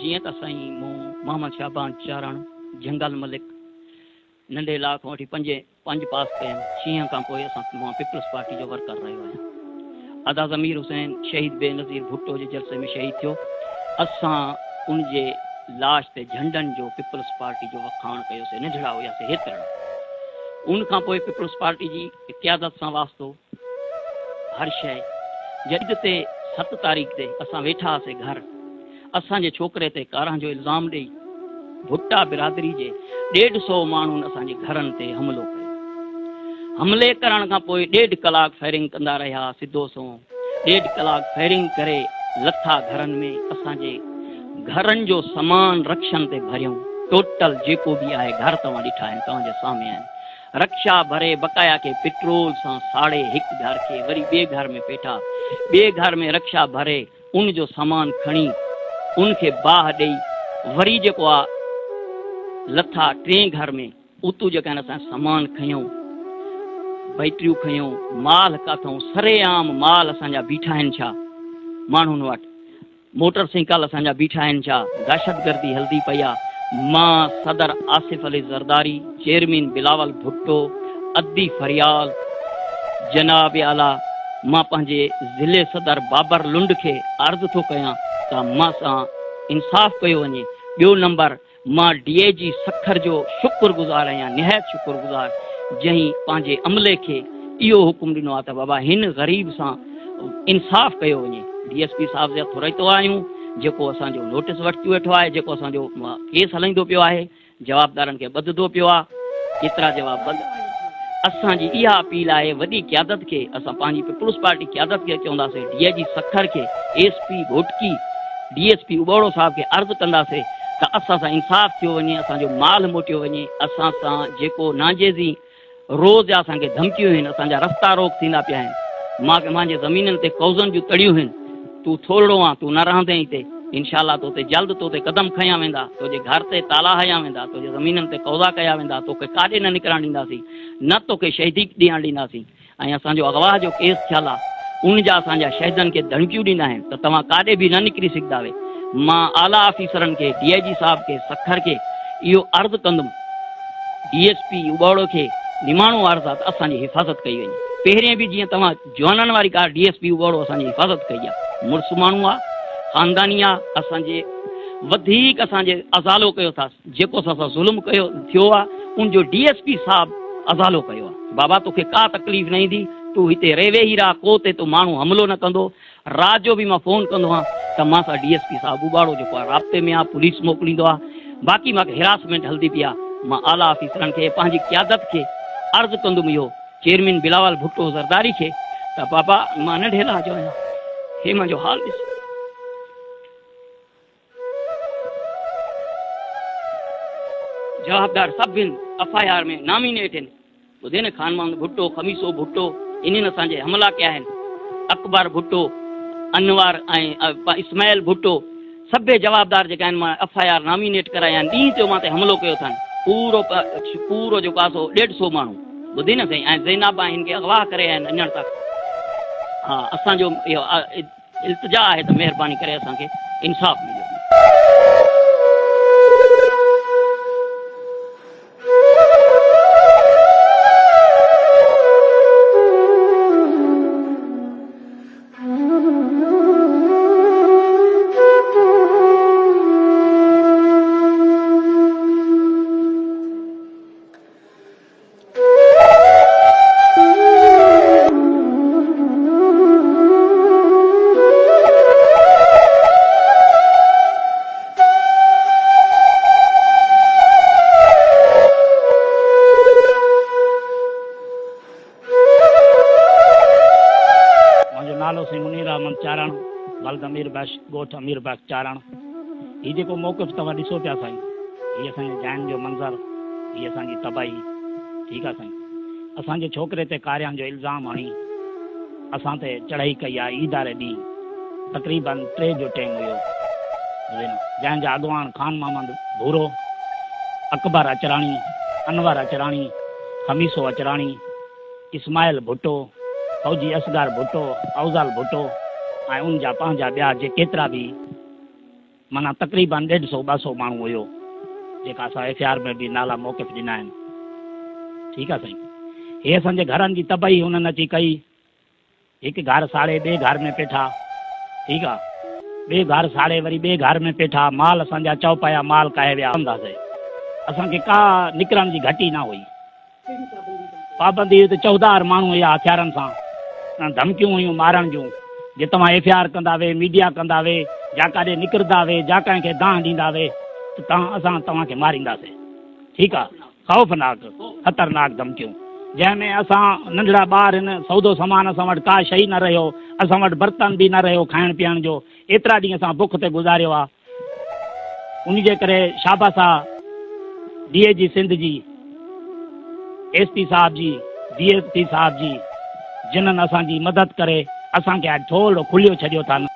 जीअं त साईं मूं मोहम्मद शाहबान चारण जंगल मलिक नंढे इलाइक़ो वठी पंज पास कया 6 खां पोइ मां पीपल्स पार्टी जो वर्कर रहियो आहियां। अदा ज़मीर हुसैन शहीद बेनज़ीर भुट्टो जे जलसे में शहीद थियो। असां उनजे लाश ते झंडनि जो पीपल्स पार्टी जो वखाण कयोसीं, नंढड़ा हुयासीं हेतिरा। उन खां पोइ पीपल्स पार्टी जी क़यादत सां वास्तो हर शइ। जॾहिं ते 7 तारीख़ ते असां वेठा हुआसीं घर, असांजे छोकिरे ते कारां जो इल्ज़ाम ॾेई भुट्टा बिरादरी जे 150 माण्हुनि असांजे घरनि ते हमिलो कयो। हमले करण खां पोइ 1.5 कलाक फायरिंग कंदा रहिया सिधो सो। 1.5 कलाक फायरिंग करे लथा घरनि में। असांजे घरनि जो सामान रक्षनि ते भरियूं। टोटल जेको बि आहे घर तव्हां ॾिठा आहिनि, तव्हांजे साम्हूं आहिनि। रक्षा भरे बकाया के पेट्रोल सां 1.5 घर के वरी ॿिए घर में पेठा, ॿिए घर में रक्षा भरे उन जो सामान खणी उनखे बाह ॾेई वरी जेको आहे लथा 3 घर में उतू जेका आहिनि असां सामान खयूं, बैटरियूं खयूं, माल काथऊं सरेआम माल असांजा बीठा आहिनि छा माण्हुनि वटि, मोटरसाइकिल असांजा बीठा आहिनि छा, दहशतगर्दी हलदी पई आहे। मां सदर आसिफ अली ज़रदारी, चेयरमैन बिलावल भुट्टो, अद्दी फरियाल, जनाब आला मां पंहिंजे ज़िले सदर बाबर लुंड खे अर्ज़ थो कयां त मां सां इंसाफ़ कयो वञे। ॿियो नंबर, मां DIG सखर जो शुक्रगुज़ार आहियां, निहायत शुक्रगुज़ार, जंहिं पंहिंजे अमले खे इहो हुकुम ॾिनो आहे त बाबा हिन ग़रीब सां इंसाफ़ कयो वञे। DSP साहिब जे हथो रहतो आहियूं, जेको असांजो नोटिस वठी वेठो आहे, जेको असांजो केस हलाईंदो पियो आहे, जवाबदारनि खे ॿधंदो पियो आहे, केतिरा जवाब बंदि। असांजी इहा अपील आहे वॾी क़यादत खे, असां पंहिंजी पीपल्स पार्टी क़यादत खे चवंदासीं, DIG सखर खे, SP घोटकी, DSP उबोड़ो साहिब खे अर्ज़ु कंदासीं त असां सां इंसाफ़ थियो वञे, असांजो माल मोटियो वञे। असां सां जेको नाजेज़ी रोज़ असांखे धमकियूं आहिनि, असांजा रस्ता रोक थींदा पिया आहिनि। मुंहिंजे ज़मीननि ते कौज़नि जूं तड़ियूं आहिनि, तूं थोरो आहे, तूं न रहंदे हिते, इनशाला तोते जल्द तोते कदम खयां वेंदा, तुंहिंजे घर ते ताला हया वेंदा, तुंहिंजे ज़मीननि ते कौज़ा कया वेंदा, तोखे काॾे न निकिरणु ॾींदासीं, न तोखे शहीदी ॾियणु ॾींदासीं। ऐं असांजो अगवा जो केस थियल आहे, उन जा असांजा शहीदनि खे धमकियूं ॾींदा आहिनि त तव्हां काॾे बि न निकिरी सघंदा। मां आला ऑफिसरनि खे, DIG साहिब खे, सखर खे इहो अर्ज़ु कंदुमि, DSP उबोड़ो खे निमाणो अर्ज़ु आहे त असांजी हिफ़ाज़त कई वञे। पहिरें बि जीअं तव्हां जवाननि वारी कार DSP उबोड़ो असांजी हिफ़ाज़त कई आहे। मुड़ुसु माण्हू आहे, ख़ानदानी आहे, असांजे वधीक असांजे अज़ालो कयो अथसि, जेको असां ज़ुल्म कयो थियो आहे उनजो DSP साहिबु अज़ालो कयो आहे। बाबा तोखे का तकलीफ़ न ईंदी, तूं हिते रहे वेही रहा, को ते तूं माण्हू हमिलो न कंदो। राति जो बि मां फ़ोन कंदो आहियां त मां सां DSP साहिबु उबाड़ो जेको आहे राब्ते में आहे, पुलिस मोकिलींदो आहे, बाक़ी मूंखे हिरासमेंट हलंदी पई आहे। मां आला ऑफिसरनि खे, पंहिंजी क़यादत खे अर्ज़ु कंदुमि, इहो चेयरमैन बिलावल भुट्टो ज़रदारी खे, त बाबा मां नंढे इलाज जो आहियां, हे मुंहिंजो हाल ॾिस। जवाबदार सभिनि FIR में नामिनेट आहिनि। ॿुधे न, ख़ान मोहम्मद भुट्टो, खमीसो भुट्टो, इन्हनि असांजे हमला कया आहिनि। अकबर भुट्टो, अनवर ऐं इस्माइल भुट्टो, सभे जवाबदार जेका आहिनि मां FIR नामिनेट कराया आहिनि। ॾींहं जो मां ते हमिलो कयो अथनि, पूरो जेको आहे सो 150 माण्हू, ॿुधी न साईं, ऐं ज़ैनाबा हिन खे अगवा करे आहिनि अञण तक। हा, असांजो इहो इल्तिजा आहे त महिरबानी करे असांखे इंसाफ़ मिले। चारण बल्द अमीरबख्श गोठ अमीरबख्श चारण। ये जो मौक़िफ़ तव्हां ॾिसो पिया साईं, ये असांजे जैन जो मंज़र, ये असांजी तबाही। ठीक है साईं, असांजे छोकिरे ते कारियां जो इल्ज़ाम हणी असां ते चढ़ाई कई आहे। ईदारे ॾींहुं तक़रीबन 3 जो टाइम हुयो, जंहिंजा अॻवान ख़ान मोहम्मद भूरो, अकबर अचराणी, अनवर अचराणी, खमीसो अचराणी, इस्माइल भुट्टो, फौजी असगर भुट्टो, अफज़ल भुट्टो ऐं उन जा पंहिंजा ॿिया जे केतिरा बि माना तक़रीबन 150-200 माण्हू हुयो जेका असां एफआर में बि नाला मौक़िफ़ ॾिना आहिनि। ठीकु आहे साईं। हे असांजे घरनि जी तबाही हुननि अची कई। हिकु घर साड़े ॿिए घर में पेठा। ठीकु आहे। ॿिए घर साड़े वरी ॿिए घर में पेठा। माल असांजा चौपाया माल काए विया हूंदासीं। असांखे का निकिरण जी घटी न हुई। पाबंदी हुई त 14 माण्हू हुया हथियारनि सां, धमकियूं हुयूं मारण जूं। जे तव्हां एफआर कंदा वे, मीडिया कंदा वे, जा काॾे निकिरंदा वे, जा कंहिंखे दांह ॾींदा वे त असां तव्हांखे मारींदासीं। ठीकु आहे। ख़ौफ़नाक ख़तरनाक धमकियूं, जंहिंमें असां नंढड़ा ॿार आहिनि, सौदो सामान असां वटि का शइ न रहियो, असां वटि बर्तन बि न रहियो खाइण पीअण जो। एतिरा ॾींहं असां बुख ते गुज़ारियो आहे। उन जे करे शाबाश आहे DAG सिंध जी, SP साहब जी, DSP साहब जी, जिन्हनि असांजी मदद करे असांखे अॼु थोरो खुलियो छॾियो अथनि।